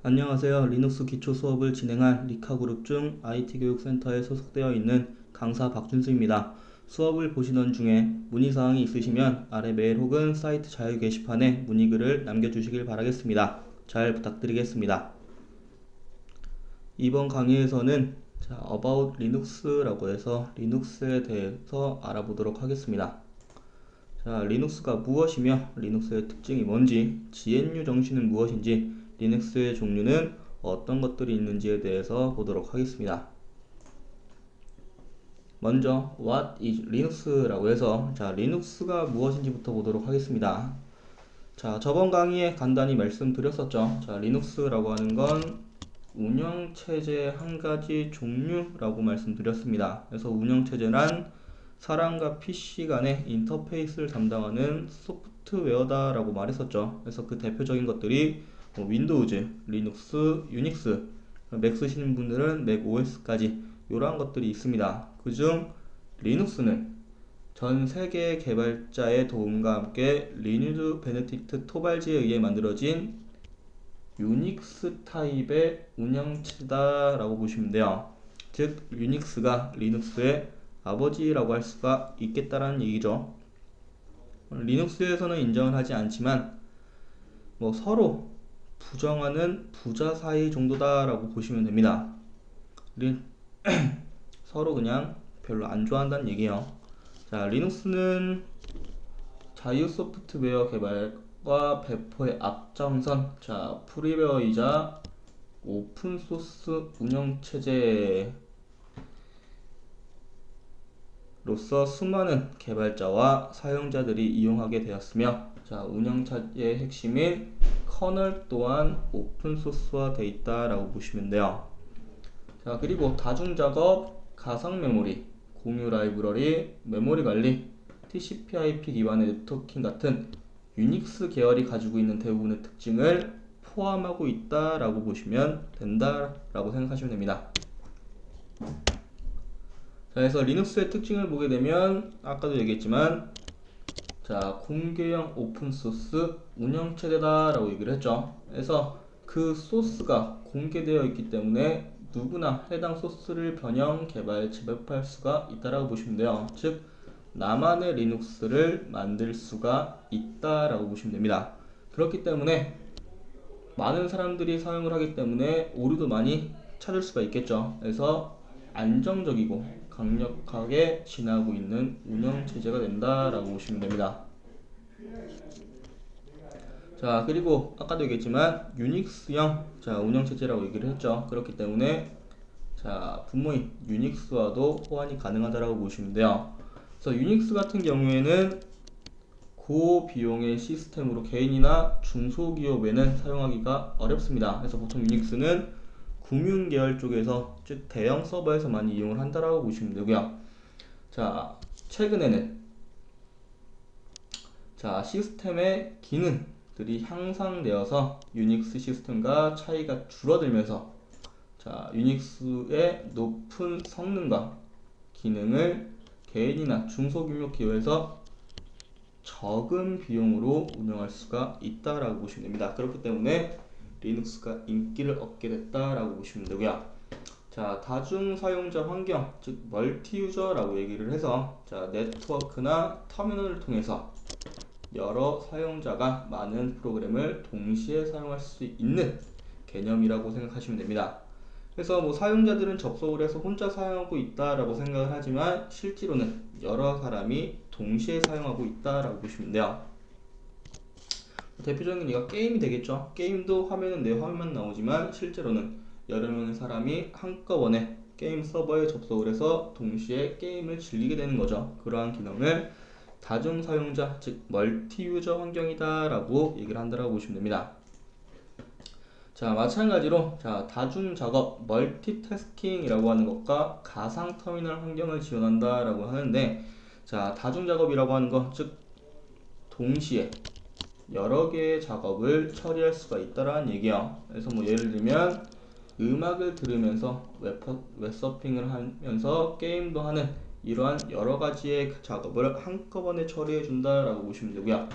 안녕하세요. 리눅스 기초 수업을 진행할 리카그룹 중 IT교육센터에 소속되어 있는 강사 박준수입니다. 수업을 보시던 중에 문의사항이 있으시면 아래 메일 혹은 사이트 자유 게시판에 문의글을 남겨주시길 바라겠습니다. 잘 부탁드리겠습니다. 이번 강의에서는 About Linux라고 해서 리눅스에 대해서 알아보도록 하겠습니다. 리눅스가 무엇이며 리눅스의 특징이 뭔지, GNU 정신은 무엇인지, 리눅스의 종류는 어떤 것들이 있는지에 대해서 보도록 하겠습니다. 먼저 What is Linux라고 해서 리눅스가 무엇인지부터 보도록 하겠습니다. 저번 강의에 간단히 말씀드렸었죠. 리눅스라고 하는 건 운영체제 한 가지 종류라고 말씀드렸습니다. 그래서 운영체제란 사람과 PC 간의 인터페이스를 담당하는 소프트웨어다 라고 말했었죠. 그래서 그 대표적인 것들이 윈도우즈, 리눅스, 유닉스, 맥 쓰시는 분들은 맥 OS까지 이러한 것들이 있습니다. 그중 리눅스는 전 세계 개발자의 도움과 함께 리누드 베네딕트 토발지에 의해 만들어진 유닉스 타입의 운영체제다 라고 보시면 돼요. 즉 유닉스가 리눅스의 아버지라고 할 수가 있겠다라는 얘기죠. 리눅스에서는 인정을 하지 않지만 서로 부정하는 부자 사이 정도다 라고 보시면 됩니다. 서로 그냥 별로 안 좋아한다는 얘기예요. 리눅스는 자유 소프트웨어 개발과 배포의 앞장선 프리웨어이자 오픈소스 운영체제로서 수많은 개발자와 사용자들이 이용하게 되었으며 운영체제의 핵심인 커널 또한 오픈소스화 되어 있다라고 보시면 돼요. 그리고 다중작업, 가상메모리, 공유 라이브러리, 메모리 관리, TCP/IP 기반의 네트워킹 같은 유닉스 계열이 가지고 있는 대부분의 특징을 포함하고 있다라고 보시면 된다라고 생각하시면 됩니다. 그래서 리눅스의 특징을 보게 되면 아까도 얘기했지만 공개형 오픈소스 운영체제다 라고 얘기를 했죠. 그래서 그 소스가 공개되어 있기 때문에 누구나 해당 소스를 변형, 개발, 재배포할 수가 있다라고 보시면 돼요. 즉 나만의 리눅스를 만들 수가 있다라고 보시면 됩니다. 그렇기 때문에 많은 사람들이 사용을 하기 때문에 오류도 많이 찾을 수가 있겠죠. 그래서 안정적이고 강력하게 진화하고 있는 운영체제가 된다라고 보시면 됩니다. 그리고 아까도 얘기했지만 유닉스형 운영체제라고 얘기를 했죠. 그렇기 때문에 부모인 유닉스와도 호환이 가능하다라고 보시면 돼요. 그래서 유닉스 같은 경우에는 고비용의 시스템으로 개인이나 중소기업에는 사용하기가 어렵습니다. 그래서 보통 유닉스는 금융 계열 쪽에서 즉 대형 서버에서 많이 이용을 한다라고 보시면 되고요. 최근에는 시스템의 기능들이 향상되어서 유닉스 시스템과 차이가 줄어들면서 유닉스의 높은 성능과 기능을 개인이나 중소규모 기업에서 적은 비용으로 운영할 수가 있다라고 보시면 됩니다. 그렇기 때문에 리눅스가 인기를 얻게 됐다라고 보시면 되고요. 다중 사용자 환경, 즉 멀티 유저라고 얘기를 해서 네트워크나 터미널을 통해서 여러 사용자가 많은 프로그램을 동시에 사용할 수 있는 개념이라고 생각하시면 됩니다. 그래서 사용자들은 접속을 해서 혼자 사용하고 있다라고 생각을 하지만 실제로는 여러 사람이 동시에 사용하고 있다라고 보시면 돼요. 대표적인 예가 게임이 되겠죠. 게임도 화면은 내 화면만 나오지만 실제로는 여러 명의 사람이 한꺼번에 게임 서버에 접속을 해서 동시에 게임을 즐기게 되는 거죠. 그러한 기능을 다중 사용자, 즉 멀티 유저 환경이다 라고 얘기를 한다라고 보시면 됩니다. 마찬가지로 다중 작업, 멀티태스킹이라고 하는 것과 가상 터미널 환경을 지원한다 라고 하는데 다중 작업이라고 하는 것, 즉 동시에 여러 개의 작업을 처리할 수가 있다라는 얘기야. 그래서 예를 들면 음악을 들으면서 웹서핑을 하면서 게임도 하는 이러한 여러 가지의 작업을 한꺼번에 처리해 준다라고 보시면 되고요.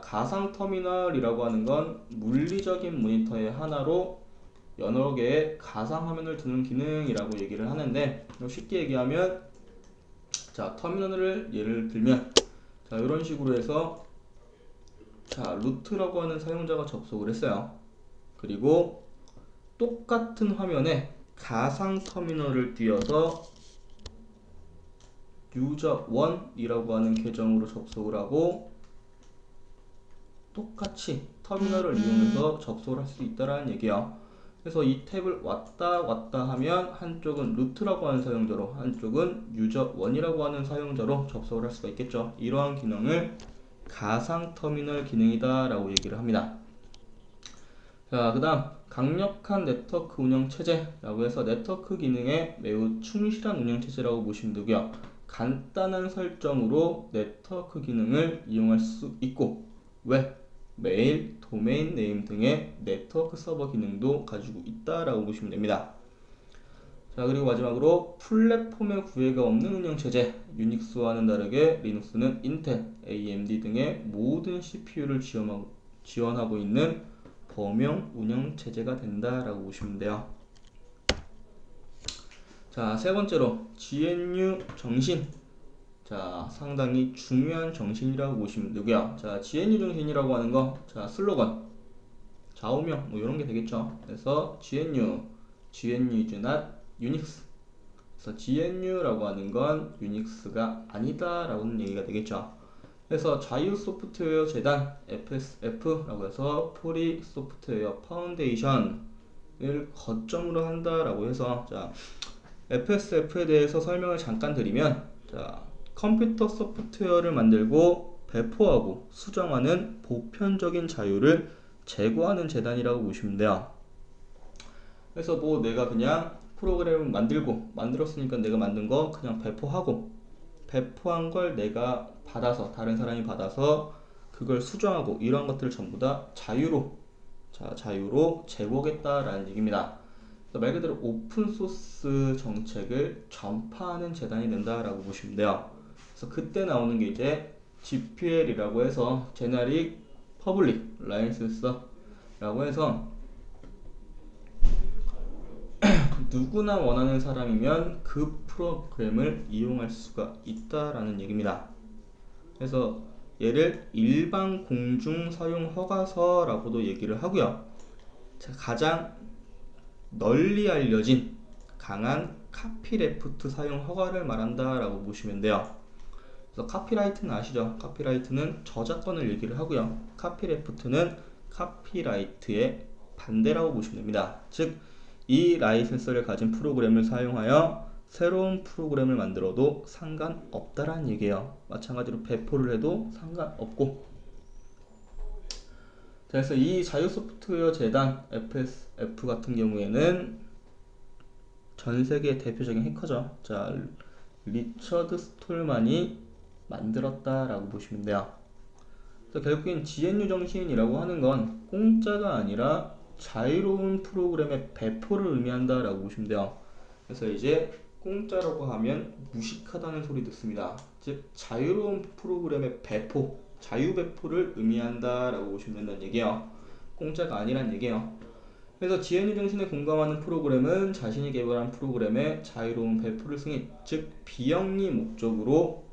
가상 터미널이라고 하는 건 물리적인 모니터의 하나로 여러 개의 가상 화면을 두는 기능이라고 얘기를 하는데, 쉽게 얘기하면 자, 터미널을 예를 들면 자, 이런 식으로 해서 자, 루트라고 하는 사용자가 접속을 했어요. 그리고 똑같은 화면에 가상 터미널을 띄워서 유저 1이라고 하는 계정으로 접속을 하고 똑같이 터미널을 이용해서 접속을 할 수 있다는 얘기야. 그래서 이 탭을 왔다 갔다 하면 한쪽은 루트라고 하는 사용자로, 한쪽은 유저 1이라고 하는 사용자로 접속을 할 수가 있겠죠. 이러한 기능을 가상 터미널 기능이다 라고 얘기를 합니다. 자, 그 다음 강력한 네트워크 운영체제라고 해서 네트워크 기능에 매우 충실한 운영체제라고 보시면 되고요. 간단한 설정으로 네트워크 기능을 이용할 수 있고, 왜? 메일, 도메인 네임 등의 네트워크 서버 기능도 가지고 있다라고 보시면 됩니다. 자, 그리고 마지막으로 플랫폼의 구애가 없는 운영체제. 유닉스와는 다르게 리눅스는 인텔, AMD 등의 모든 CPU를 지원하고 있는 범용 운영체제가 된다라고 보시면 돼요. 자, 세 번째로 GNU 정신. 자, 상당히 중요한 정신이라고 보시면 되고요. 자, GNU 정신이라고 하는 거, 자, 슬로건, 좌우명 뭐 이런 게 되겠죠. 그래서 GNU is not Unix. 그래서 GNU라고 하는 건 유닉스가 아니다라는 얘기가 되겠죠. 그래서 자유 소프트웨어 재단 FSF라고 해서 프리 소프트웨어 파운데이션을 거점으로 한다라고 해서, 자, FSF에 대해서 설명을 잠깐 드리면, 자, 컴퓨터 소프트웨어를 만들고 배포하고 수정하는 보편적인 자유를 제고하는 재단이라고 보시면 돼요. 그래서 뭐 내가 그냥 프로그램을 만들었으니까 내가 만든 거 그냥 배포하고, 배포한 걸 내가 받아서 다른 사람이 받아서 그걸 수정하고, 이런 것들을 전부 다 자유로 제공하겠다라는 얘기입니다. 말 그대로 오픈소스 정책을 전파하는 재단이 된다라고 보시면 돼요. 그래서 그때 나오는 게 이제 GPL이라고 해서 Generic Public License라고 해서 누구나 원하는 사람이면 그 프로그램을 이용할 수가 있다라는 얘기입니다. 그래서 얘를 일반 공중 사용 허가서라고도 얘기를 하고요. 자, 가장 널리 알려진 강한 카피레프트 사용 허가를 말한다라고 보시면 돼요. 그래서 카피라이트는 아시죠? 카피라이트는 저작권을 얘기를 하고요. 카피레프트는 카피라이트의 반대라고 보시면 됩니다. 즉, 이 라이센스를 가진 프로그램을 사용하여 새로운 프로그램을 만들어도 상관없다라는 얘기예요. 마찬가지로 배포를 해도 상관없고. 그래서 이 자유 소프트웨어 재단 FSF 같은 경우에는 전 세계 대표적인 해커죠. 자, 리처드 스톨만이 만들었다라고 보시면 돼요. 그래서 결국엔 GNU 정신이라고 하는 건 공짜가 아니라 자유로운 프로그램의 배포를 의미한다라고 보시면 돼요. 그래서 이제 공짜라고 하면 무식하다는 소리 듣습니다. 즉, 자유로운 프로그램의 배포, 자유 배포를 의미한다라고 보시면 된다는 얘기예요. 공짜가 아니란 얘기예요. 그래서 GNU 정신에 공감하는 프로그램은 자신이 개발한 프로그램의 자유로운 배포를 승인, 즉 비영리 목적으로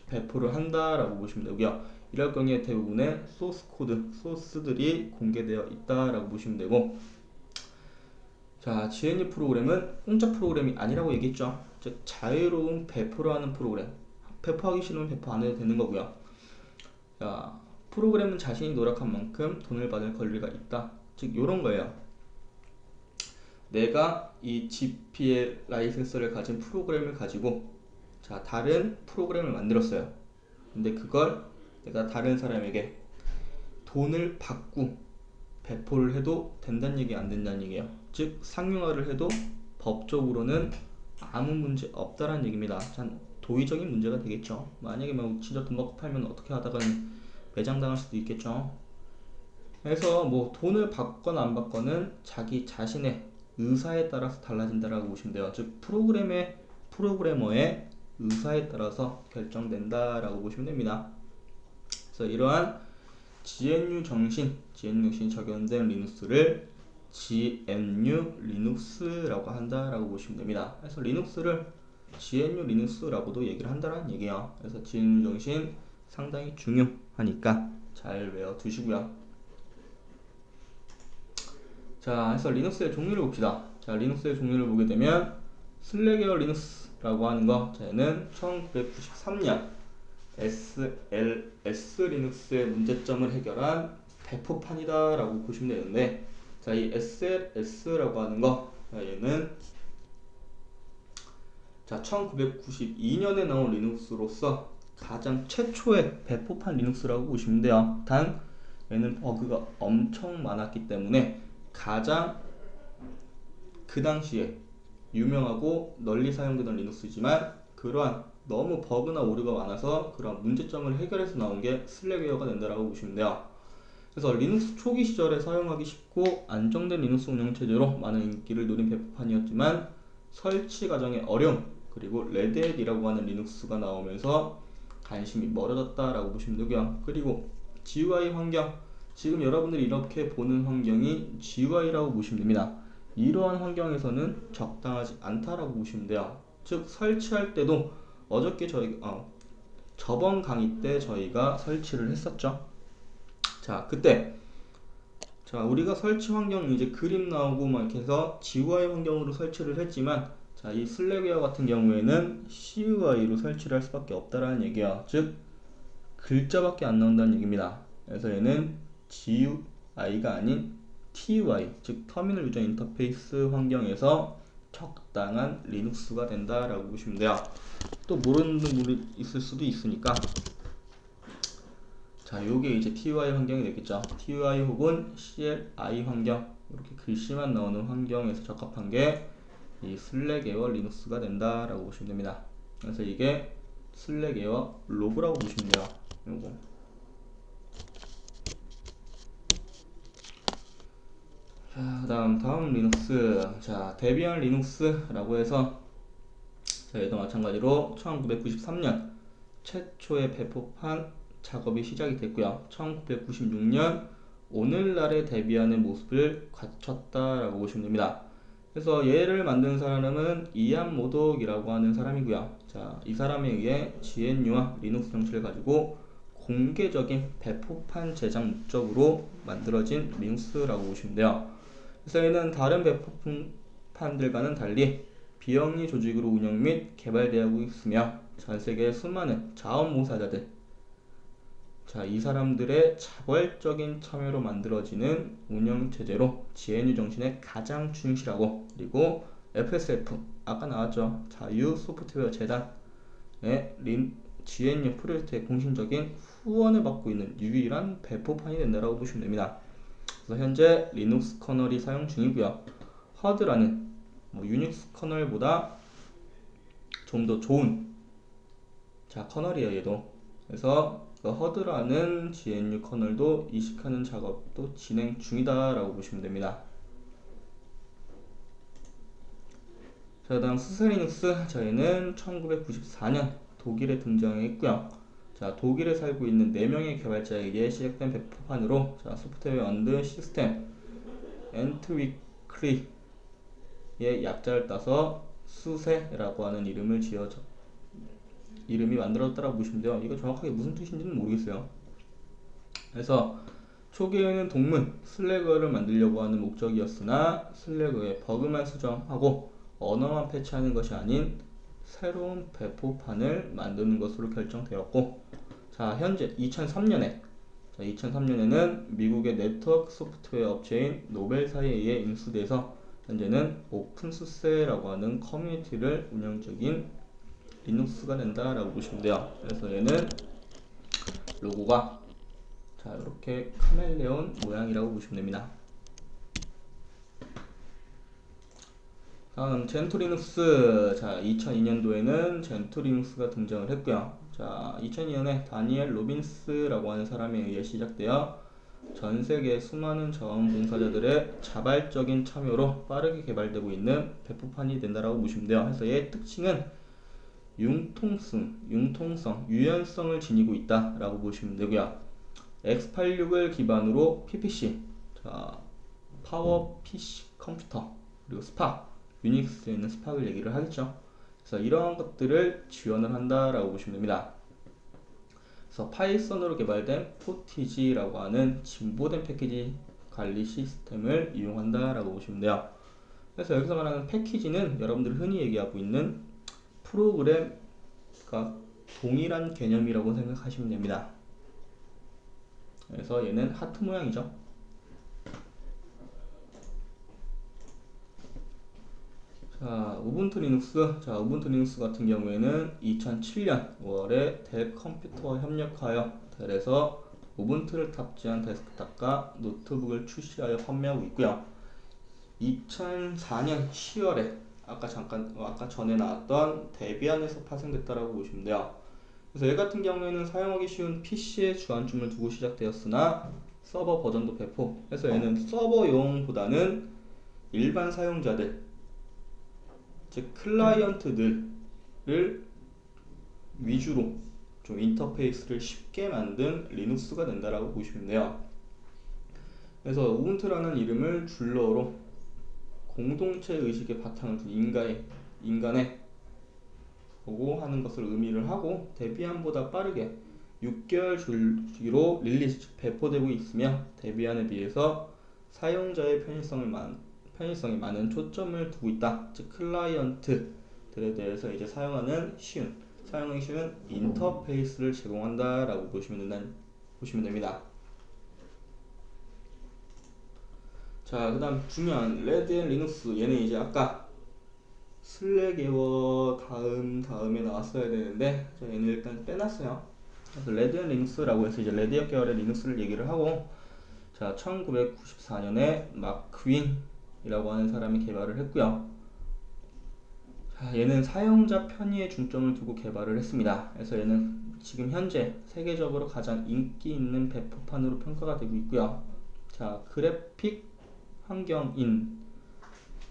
배포를 한다라고 보시면 되고요. 이럴 경우에 대부분의 소스 코드, 소스들이 공개되어 있다라고 보시면 되고, 자, GNU 프로그램은 공짜 프로그램이 아니라고 얘기했죠. 즉 자유로운 배포를 하는 프로그램. 배포하기 싫으면 배포 안 해도 되는 거고요. 자, 프로그램은 자신이 노력한 만큼 돈을 받을 권리가 있다. 즉 요런 거예요. 내가 이 GPL 라이센스를 가진 프로그램을 가지고, 자, 다른 프로그램을 만들었어요. 근데 그걸 내가 다른 사람에게 돈을 받고 배포를 해도 된다는 얘기, 안 된다는 얘기예요. 즉 상용화를 해도 법적으로는 아무 문제 없다라는 얘기입니다. 참 도의적인 문제가 되겠죠. 만약에 뭐 진짜 돈 받고 팔면 어떻게 하다가는 매장당할 수도 있겠죠. 그래서 뭐 돈을 받거나 안 받거는 자기 자신의 의사에 따라서 달라진다라고 보시면 돼요. 즉 프로그래머의 의사에 따라서 결정된다라고 보시면 됩니다. 그래서 이러한 GNU 정신이 적용된 리눅스를 GNU 리눅스라고 한다라고 보시면 됩니다. 그래서 리눅스를 GNU 리눅스라고도 얘기를 한다는 얘기예요. 그래서 GNU 정신 상당히 중요하니까 잘 외워두시고요. 자, 그래서 리눅스의 종류를 봅시다. 자, 리눅스의 종류를 보게 되면 슬랙 계열 리눅스라고 하는 거, 얘는 1993년 SLS 리눅스의 문제점을 해결한 배포판이다 라고 보시면 되는데, 자, 이 SLS라고 하는 거, 얘는 자 1992년에 나온 리눅스로서 가장 최초의 배포판 리눅스라고 보시면 돼요. 단 얘는 버그가 엄청 많았기 때문에 가장 그 당시에 유명하고 널리 사용되던 리눅스지만, 그러한 너무 버그나 오류가 많아서 그런 문제점을 해결해서 나온 게 슬랙웨어가 된다라고 보시면 돼요. 그래서 리눅스 초기 시절에 사용하기 쉽고 안정된 리눅스 운영체제로 많은 인기를 누린 배포판이었지만, 설치 과정의 어려움 그리고 레드햇이라고 하는 리눅스가 나오면서 관심이 멀어졌다라고 보시면 되고요. 그리고 GUI 환경, 지금 여러분들이 이렇게 보는 환경이 GUI라고 보시면 됩니다. 이러한 환경에서는 적당하지 않다라고 보시면 돼요. 즉 설치할 때도 어저께 저번 강의 때 저희가 설치를 했었죠. 자, 그때 우리가 설치 환경 이제 그림 나오고 막 이렇게 해서 GUI 환경으로 설치를 했지만, 자, 이 슬랙웨어 같은 경우에는 CUI로 설치를 할 수밖에 없다라는 얘기야. 즉 글자밖에 안 나온다는 얘기입니다. 그래서 얘는 GUI가 아닌 TUI, 즉 터미널 유저 인터페이스 환경에서 적당한 리눅스가 된다라고 보시면 돼요. 또 모르는 분이 있을 수도 있으니까, 자, 요게 이제 TUI 환경이 되겠죠. TUI 혹은 CLI 환경, 이렇게 글씨만 나오는 환경에서 적합한 게 이 슬랙웨어 리눅스가 된다라고 보시면 됩니다. 그래서 이게 슬랙웨어 로그라고 보시면 돼요. 요거. 자, 다음 리눅스. 자, 데비안 리눅스라고 해서, 자, 얘도 마찬가지로 1993년 최초의 배포판 작업이 시작이 됐고요. 1996년 오늘날의 데비안의 모습을 갖췄다라고 보시면 됩니다. 그래서 얘를 만든 사람은 이안 모독이라고 하는 사람이고요. 자, 이 사람에 의해 GNU와 리눅스 정치를 가지고 공개적인 배포판 제작 목적으로 만들어진 리눅스라고 보시면 돼요. 그래서 얘는 다른 배포판들과는 달리 비영리 조직으로 운영 및 개발되고 있으며, 전 세계의 수많은 자원봉사자들, 자, 이 사람들의 자발적인 참여로 만들어지는 운영체제로 GNU 정신에 가장 충실하고, 그리고 FSF, 아까 나왔죠, 자유 소프트웨어 재단의 GNU 프로젝트의 공신적인 후원을 받고 있는 유일한 배포판이 된다고 보시면 됩니다. 그래서 현재 리눅스 커널이 사용 중이고요. 허드라는 유닉스 커널보다 좀 더 좋은 커널이에요, 얘도. 그래서 허드라는 GNU 커널도 이식하는 작업도 진행 중이다 라고 보시면 됩니다. 자, 다음 수세리눅스, 저희는 1994년 독일에 등장했고요. 자, 독일에 살고 있는 4명의 개발자에게 시작된 배포판으로, 자, 소프트웨어 언드 시스템 엔트위크리의 약자를 따서 수세라고 하는 이름이 만들어졌다고 보시면 돼요. 이거 정확하게 무슨 뜻인지는 모르겠어요. 그래서 초기에는 동문 슬래그를 만들려고 하는 목적이었으나, 슬래그의 버그만 수정하고 언어만 패치하는 것이 아닌 새로운 배포판을 만드는 것으로 결정되었고, 자, 현재 2003년에는 미국의 네트워크 소프트웨어 업체인 노벨사에 의해 인수돼서 현재는 오픈소스라고 하는 커뮤니티를 운영 중인 리눅스가 된다라고 보시면 돼요. 그래서 얘는 로고가, 자, 이렇게 카멜레온 모양이라고 보시면 됩니다. 다음 젠토리눅스. 자, 2002년도에는 젠토리눅스가 등장을 했고요. 자, 2002년에 다니엘 로빈스라고 하는 사람에 의해 시작되어 전 세계 수많은 자원봉사자들의 자발적인 참여로 빠르게 개발되고 있는 배포판이 된다라고 보시면 돼요. 그래서 얘의 특징은 융통성, 유연성을 지니고 있다라고 보시면 되고요. x86을 기반으로 PPC, 자, 파워 PC 컴퓨터, 그리고 스팍, 유닉스에 있는 스팍을 얘기를 하겠죠. 그래서 이러한 것들을 지원을 한다라고 보시면 됩니다. 그래서 파이썬으로 개발된 포티지라고 하는 진보된 패키지 관리 시스템을 이용한다라고 보시면 돼요. 그래서 여기서 말하는 패키지는 여러분들이 흔히 얘기하고 있는 프로그램과 동일한 개념이라고 생각하시면 됩니다. 그래서 얘는 하트 모양이죠. 자, 우분투 리눅스 같은 경우에는 2007년 5월에 델 컴퓨터와 협력하여 델에서 우분투를 탑재한 데스크탑과 노트북을 출시하여 판매하고 있고요. 2004년 10월에 아까 전에 나왔던 데비안에서 파생됐다라고 보시면 돼요. 그래서 얘 같은 경우에는 사용하기 쉬운 PC에 주안점을 두고 시작되었으나 서버 버전도 배포. 그래서 얘는 서버용보다는 일반 사용자들, 즉 클라이언트들을 위주로 좀 인터페이스를 쉽게 만든 리눅스가 된다라고 보시면 돼요. 그래서 우분투라는 이름을 줄러로 공동체 의식의 바탕을 둔 인간의 보고 하는 것을 의미를 하고, 데비안보다 빠르게 6개월 주기로 릴리즈 배포되고 있으며 데비안에 비해서 사용자의 편의성이 많은 초점을 두고 있다. 즉 클라이언트들에 대해서 이제 사용하기 쉬운 인터페이스를 제공한다라고 보시면 됩니다. 자, 그 다음 중요한 레드 앤 리눅스. 얘는 이제 아까 슬랙웨어 다음에 나왔어야 되는데 얘는 일단 빼놨어요. 그래서 레드 앤 리눅스라고 해서 이제 레드 계열의 리눅스를 얘기를 하고, 자, 1994년에 마크 윈이라고 하는 사람이 개발을 했고요. 자, 얘는 사용자 편의에 중점을 두고 개발을 했습니다. 그래서 얘는 지금 현재 세계적으로 가장 인기 있는 배포판으로 평가가 되고 있고요. 자, 그래픽 환경인,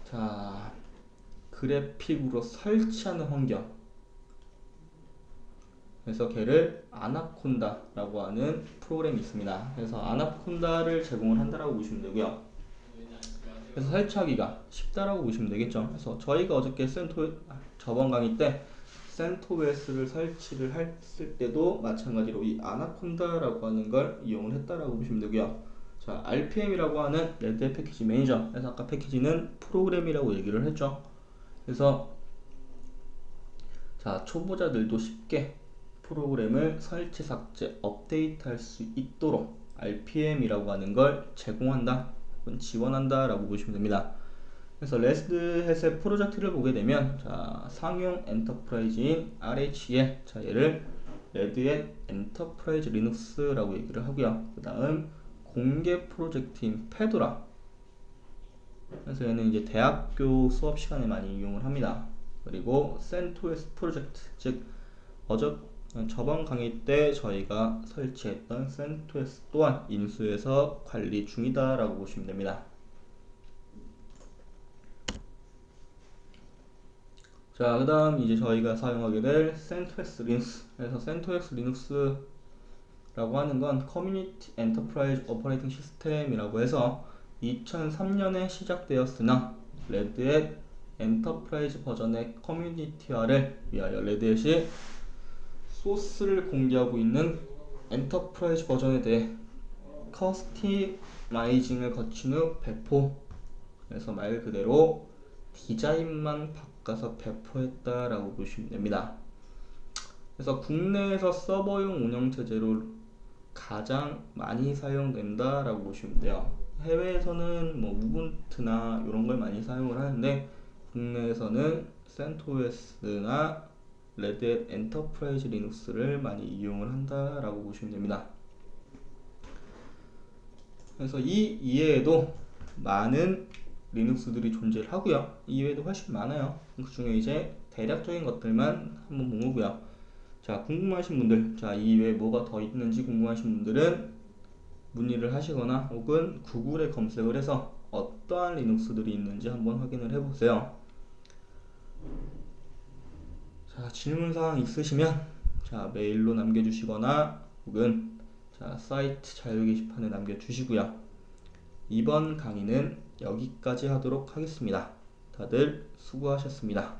자, 그래픽으로 설치하는 환경, 그래서 걔를 아나콘다라고 하는 프로그램이 있습니다. 그래서 아나콘다를 제공을 한다라고 보시면 되고요. 그래서 설치하기가 쉽다라고 보시면 되겠죠. 그래서 저희가 어저께 저번 강의 때 센토스를 설치를 했을 때도 마찬가지로 이 아나콘다라고 하는 걸 이용을 했다라고 보시면 되고요. 자, RPM이라고 하는 레드의 패키지 매니저. 그래서 아까 패키지는 프로그램이라고 얘기를 했죠. 그래서 자, 초보자들도 쉽게 프로그램을 설치, 삭제, 업데이트 할 수 있도록 RPM이라고 하는 걸 제공한다, 지원한다 라고 보시면 됩니다. 그래서 레드햇의 프로젝트를 보게 되면, 자, 상용 엔터프라이즈인 RHL, 자, 얘를 레드햇 엔터프라이즈 리눅스라고 얘기를 하고요. 그 다음 공개 프로젝트인 페도라, 그래서 얘는 이제 대학교 수업 시간에 많이 이용을 합니다. 그리고 센토스 프로젝트, 즉 저번 강의 때 저희가 설치했던 센토스 또한 인수해서 관리 중이다 라고 보시면 됩니다. 자, 그 다음 이제 저희가 사용하게 될 센토스 리눅스. 그래서 센토스 리눅스라고 하는 건 커뮤니티 엔터프라이즈 오퍼레이팅 시스템이라고 해서 2003년에 시작되었으나 레드햇 엔터프라이즈 버전의 커뮤니티화를 위하여 레드햇이 소스를 공개하고 있는 엔터프라이즈 버전에 대해 커스터마이징을 거친 후 배포. 그래서 말 그대로 디자인만 바꿔서 배포했다라고 보시면 됩니다. 그래서 국내에서 서버용 운영체제로 가장 많이 사용된다라고 보시면 돼요. 해외에서는 뭐 우분투나 이런 걸 많이 사용을 하는데, 국내에서는 센토스나 레드햇 엔터프라이즈 리눅스를 많이 이용을 한다라고 보시면 됩니다. 그래서 이 이외에도 많은 리눅스들이 존재를 하고요. 이 이외에도 훨씬 많아요. 그 중에 이제 대략적인 것들만 한번 모으고요. 자, 궁금하신 분들, 자, 이 이외에 뭐가 더 있는지 궁금하신 분들은 문의를 하시거나 혹은 구글에 검색을 해서 어떠한 리눅스들이 있는지 한번 확인을 해보세요. 자, 질문사항 있으시면 자, 메일로 남겨주시거나 혹은 자, 사이트 자유 게시판에 남겨주시고요. 이번 강의는 여기까지 하도록 하겠습니다. 다들 수고하셨습니다.